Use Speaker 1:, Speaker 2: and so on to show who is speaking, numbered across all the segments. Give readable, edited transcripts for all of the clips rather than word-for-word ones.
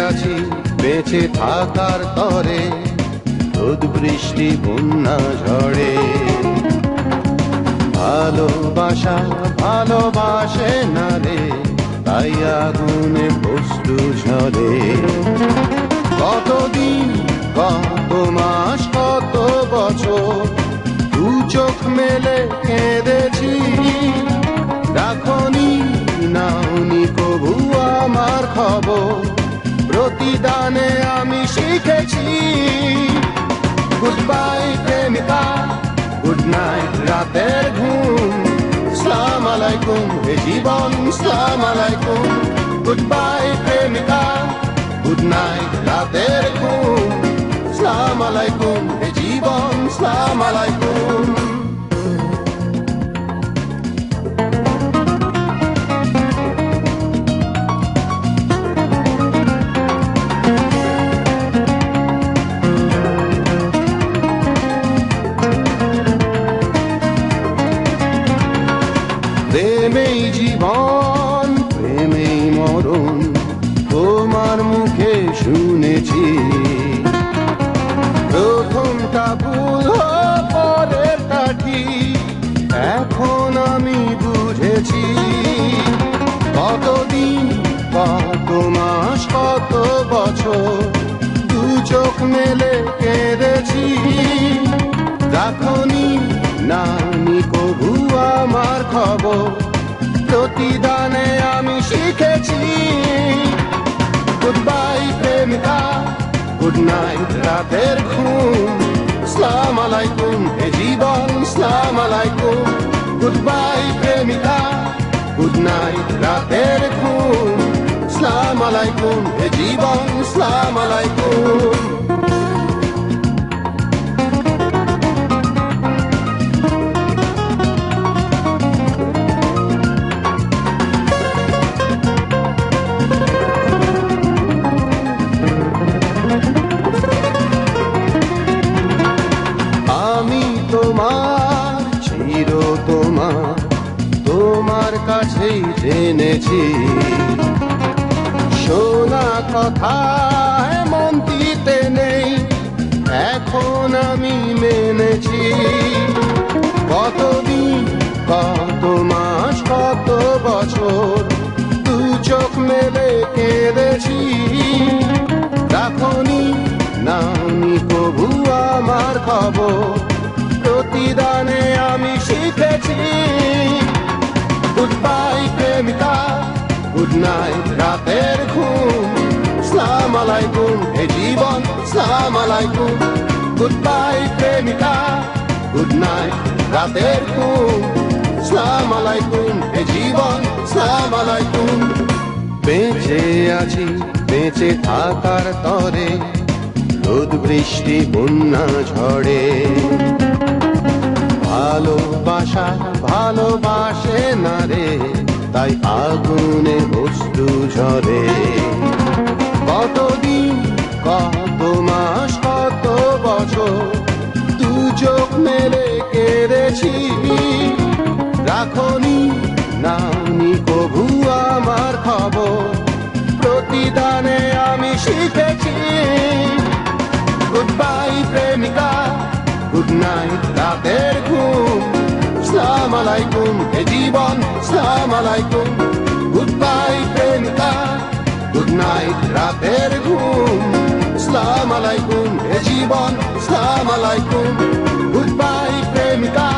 Speaker 1: আছি বেঁচে থাকার তরে, রোদ বৃষ্টি বন্যা ঝড়ে। ভালোবাসা ভালোবাসে না রে, তাই আগুনে বস্তু ঝরে। কতদিন কত মাস কত বছর দু চোখ মেলে কেঁদেছি, রাখনি নাওনি কবু আমার খবর, প্রতিদানে আমি শিখেছি। গুড বাই প্রেমিকা, গুড নাইট রাতের ঘুম, সালাম আলাইকুম হে জীবন, সালাম আলাইকুম। গুড বাই প্রেমিকা, গুড নাইট রাতের ঘুম, সালাম আলাইকুম হে জীবন, সালাম আলাইকুম। প্রেমেই জীবন প্রেমেই মরণ, তোমার মুখে শুনেছি। প্রথমটা ভুল পরেরটা ঠিক, এখন আমি বুঝেছি। কতদিন কত মাস কত বছর দু চোখ মেলে কেঁদেছি, রাখনি নাওনি কবু আমার খবর, প্রতিদানে আমি শিখেছি। গুড বাই প্রেমিকা, গুড নাইট রাতের ঘুম, সালাম আলাইকুম হে জীবন, সালাম আলাইকুম। গুড বাই প্রেমিকা, গুড নাইট রাতের ঘুম, সালাম আলাইকুম হে জীবন, সালাম আলাইকুম। তোমার কাছেই জেনেছি, শোনা কথা মন দিতে নেই, এখন আমি মেনেছি। কতদিন কত মাস কত বছর দু চোখ মেলে কেঁদেছি, রাখনি নাওনি কবু আমার খবর, প্রতিদানে আমি শিখেছি। গুড বাই প্রেমিকা, গুড নাইট রাতের ঘুম, সালাম আলাইকুম হে জীবন, সালাম আলাইকুম। গুড বাই প্রেমিকা, গুড নাইট রাতের ঘুম, সালাম আলাইকুম হে জীবন, সালাম আলাইকুম। বেঁচে আছি বেঁচে থাকার তরে, রোদ বৃষ্টি বন্যা ঝড়ে। ভালোবাসা ভালোবাসে না রে, তাই আগুনে বস্তু ঝরে। কতদিন কত মাস কত বছর দু চোখ মেলে কেঁদেছি, রাখনি নাওনি কবু আমার খবর, প্রতিদানে আমি শিখেছি। গুড বাই প্রেমিকা, গুড নাইট রাতের ঘুম, সালাম আলাইকুম হে জীবন, সালাম আলাইকুম। গুড বাই প্রেমিকা, গুড নাইট রাতের ঘুম, সালাম আলাইকুম হে জীবন, সালাম আলাইকুম। গুড বাই প্রেমিকা,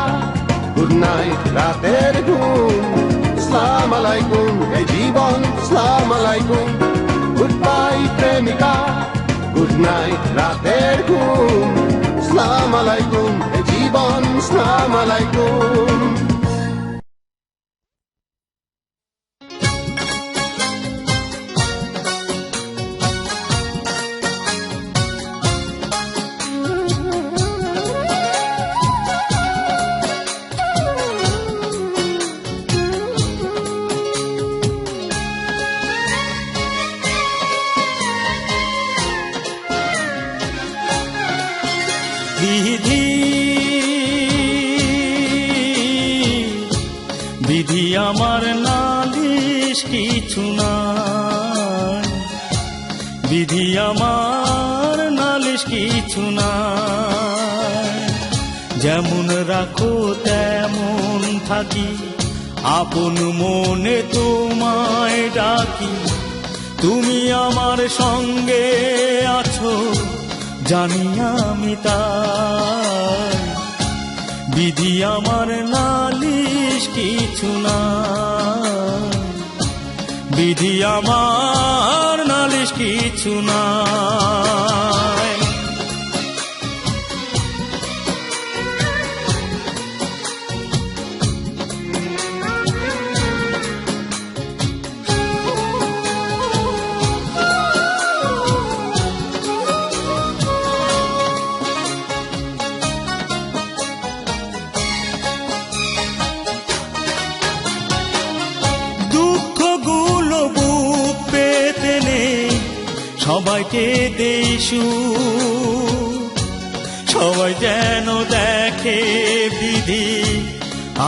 Speaker 1: গুড নাইট রাতের ঘুম, সালাম আলাইকুম হে জীবন, সালাম আলাইকুম। গুড বাই প্রেমিকা, গুড নাইট রাতের ঘুম, সালাম আলাইকুম হে জীবন, সালাম আলাইকুম।
Speaker 2: বিধি বিধি আমার নালিশ কিছু নাই, বিধি আমার নালিশ কিছু না, যেমন রাখো তেমন থাকি, আপন মনে তোমায় ডাকি। তুমি আমার সঙ্গে আছো জানি আমি তাই, বিধি আমার নালিশ কিছু না, বিধি আমার নালিশ কিছু না। সবাইকে দেইসু, সবাই যেন দেখে বিধি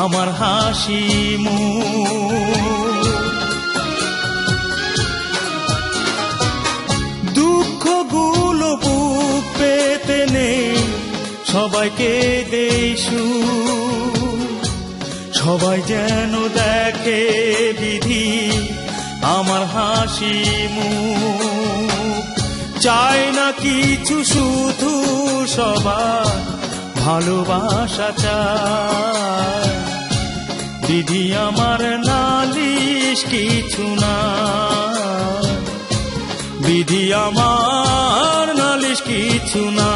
Speaker 2: আমার হাসি মুখ। দুঃখগুলো বুক পেতে নেই সবাইকে দেইসু, সবাই যেন দেখে বিধি আমার হাসি মুখ। চাই না কিছু শুধু সবার ভালোবাসা চাই, বিধি আমার নালিশ কিছু না, বিধি আমার নালিশ কিছু না।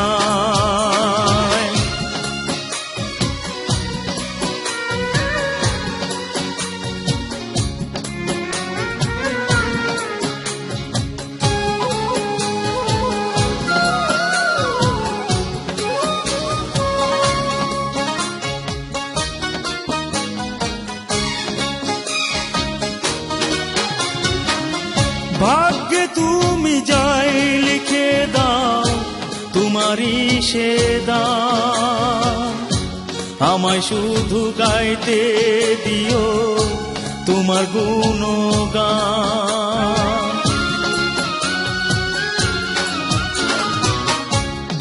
Speaker 2: ভাগ্যে তুমি যাই লিখে দাও তোমারই সে দাও, আমায় শুধু গাইতে দিও তোমার গুণগান।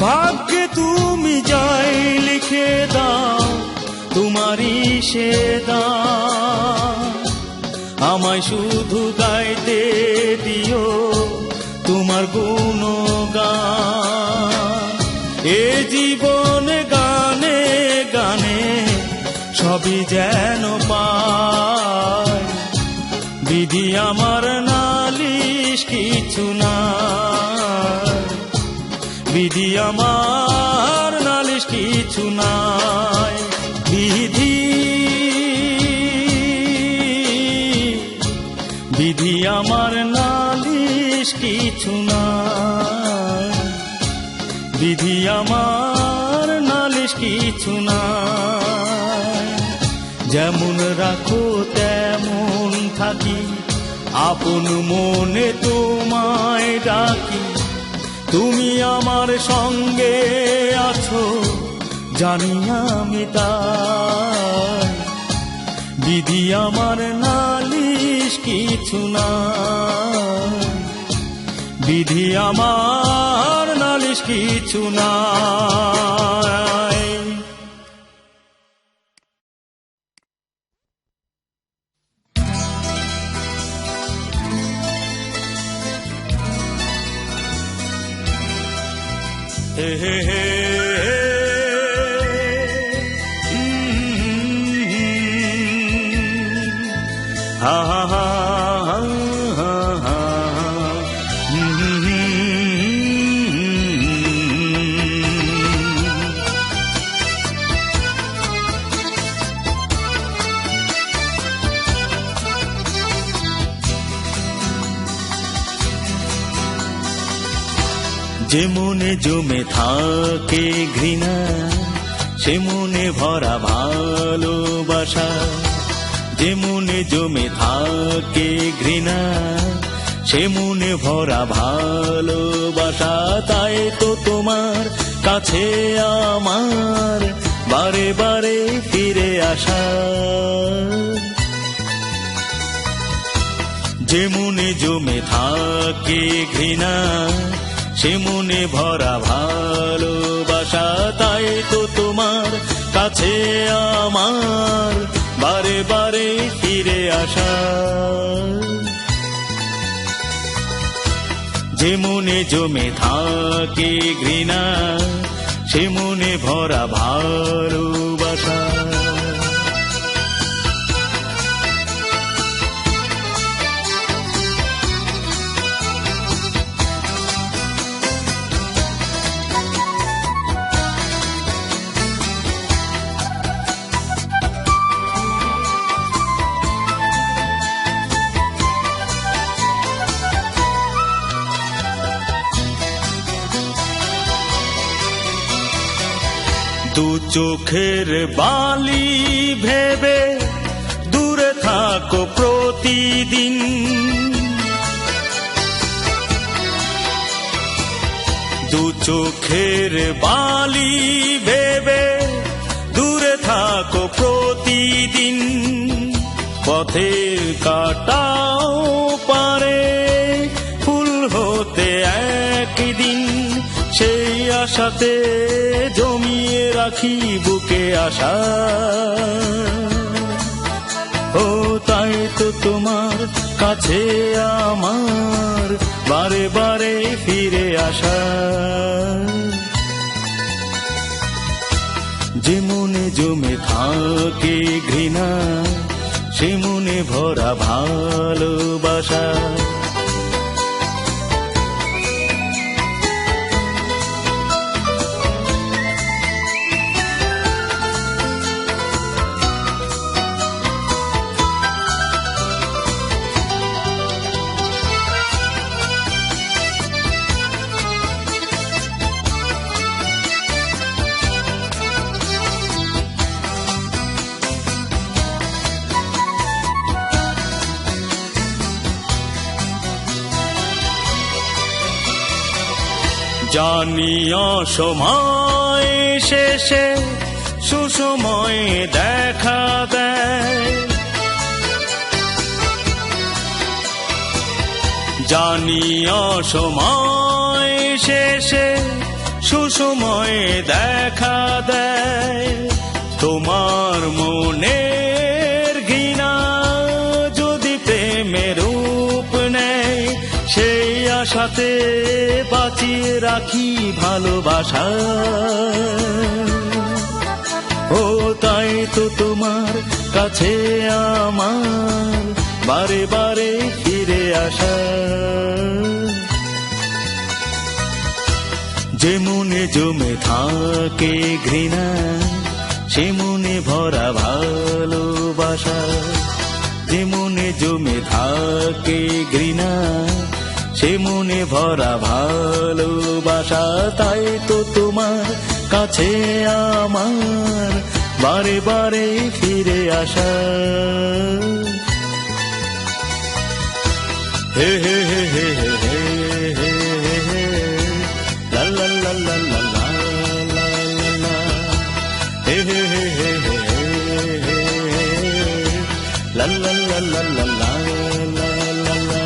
Speaker 2: ভাগ্যে তুমি যাই লিখে দাও তোমারই সে দাও, আমায় শুধু গাইতে দিও তোমার গুণগান। এ জীবন গানে গানে সবই যেন পায়, বিধি আমার নালিশ কিছু না, বিধি আমার নালিশ কিছু নাই। বিধি বিধি আমার নালিশ কিছু নাই, বিধি আমার নালিশ কিছু নাই। যেমন রাখো তেমন থাকি, আপন মনে তোমায় ডাকি। তুমি আমার সঙ্গে আছো জানি আমি তাই, বিধি আমার নালিশ কিছু না, বিধি আমার নালিশ কিছু না। হে হে হে ha ha ha ha ha ha. যে মনে জমে থাকে ঘৃণা, সে মনে ভরা ভালোবাসা। যে মনে জমে থাকে ঘৃণা, সে মনে ভরা ভালোবাসা। তাই তো তোমার কাছে আমার বারে বারে ফিরে আসা। যে মনে জমে থাকে ঘৃণা, সে মনে ভরা ভালোবাসা। তাই তো তোমার কাছে আমার বারে বারে ফিরে আসা। যে মনে জমে থাকে ঘৃণা, সে মনে ভরা ভালোবাসা। দু চোখের বালি ভেবে দূরে থাকো প্রতিদিন। দু চোখের বালি ভেবে দূরে থাকো প্রতিদিন। পথের কাটাও পারে ফুল হতে একদিন। সেই আশাতে জমিয়ে রাখি বুকে আশা। ও তাই তো তোমার কাছে আমার বারে বারে ফিরে আসা। যে মনে জমে থাকে ঘৃণা, সে মনে ভরা ভালোবাসা। জানি অসময় শেষে সুসময় দেখা দেয়। জানি অসময় শেষে সুসময় দেখা দেয়। তোমার মনের ঘৃণা যদি প্রেমের রূপ নেয়, সেই আশাতে বাঁচিয়ে রাখি ভালোবাসা। ও তাই তো তোমার কাছে আমার বারে বারে ফিরে আসা। যে মনে জমে থাকে ঘৃণা, সে মনে ভরা ভালোবাসা। যে মনে জমে থাকে ঘৃণা, সে মনে ভরা ভালোবাসা। তাই তো তোমার কাছে আমার বারে বারে ফিরে আসা। হে হে হে হে হে হে হে হে লা লা লা লা লা লা লা লা হে হে হে হে হে হে লা লা লা লা লা লা লা লা।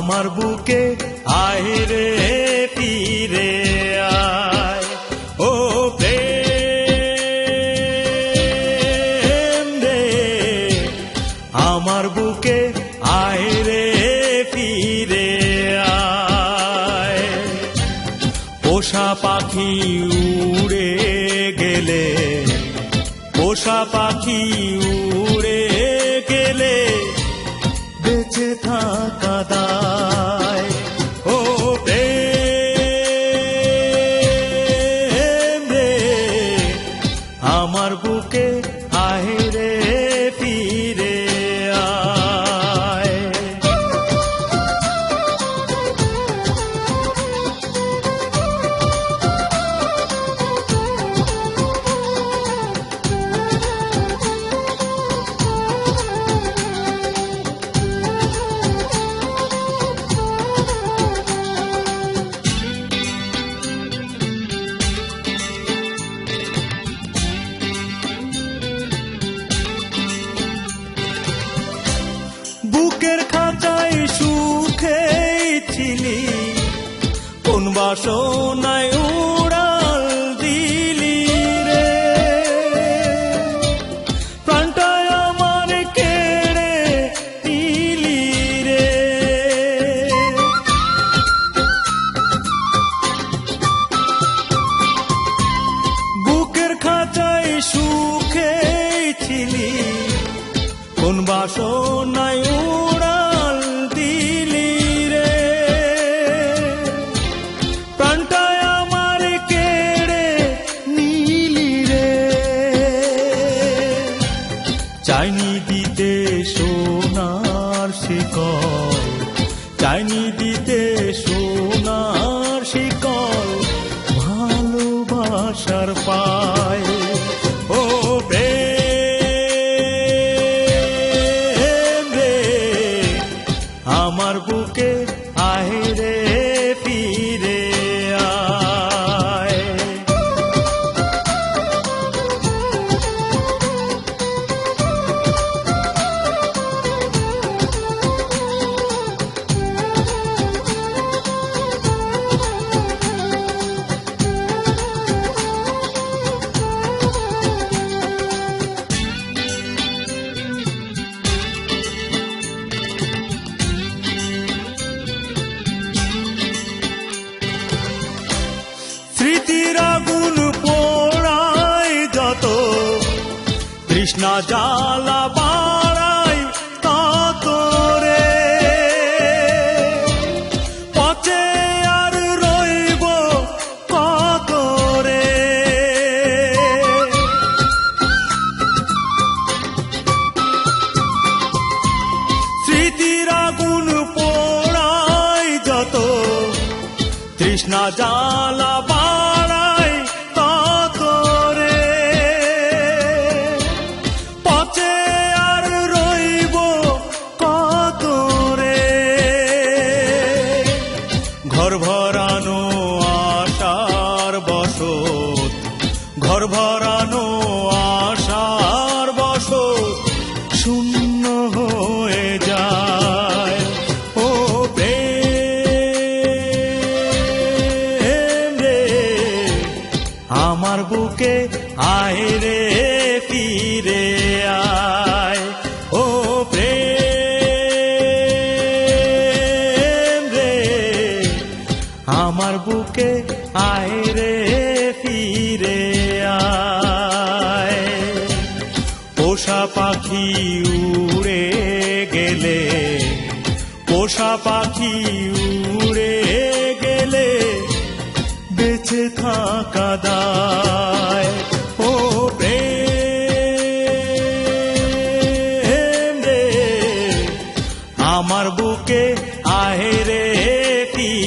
Speaker 2: আমার বুকে আয় রে ফিরে আয়, ও প্রেম রে আমার বুকে আয় রে ফিরে আয়। পোষা পাখি উড়ে গেলে, পোষা পাখি উড়ে গেলে বেঁচে থাকা দায়, ও প্রেম রে আমার বুকে আয় রে ফিরে আয়। বুকের খাঁচায় সুখে ছিলি, কোন বাসনায় উড়াল দিলি রে, প্রাণটায় আমার কেড়ে নিলি রে। বুকের খাঁচায় সুখে ছিলি, কোন বাসনায় উড়াল দিলি রে, প্রাণটায় আমার কেড়ে নিলি রে। চাইনি দিতে সোনার শিকল, চাইনি দিতে সোনার শিকল, ভালোবাসার পায়, ও আমার বুকে আয় রে ফিরে আয়। স্মৃতির আগুন পোড়ায় যত, তৃষ্ণা জ্বালা বাড়ায় তত রে, পচে আর রইব কত রে। স্মৃতির আগুন পোড়ায় যত, তৃষ্ণা জ্বালা বাড়ায় তত রে, পচে আর রইব কত রে। ঘর ভরানো আশার বসত, ঘর ভরানো আশার বসত শূন্য হয়ে যায়, ও আমার বুকে আয় রে ফিরে আয়, ও প্রেম রে আমার বুকে আয় রে ফিরে আয়। পোষা পাখি উড়ে গেলে, পোষা পাখি উড়ে গেলে বেঁচে থাকা দায়, ও প্রেম রে আমার বুকে আয় রে ফিরে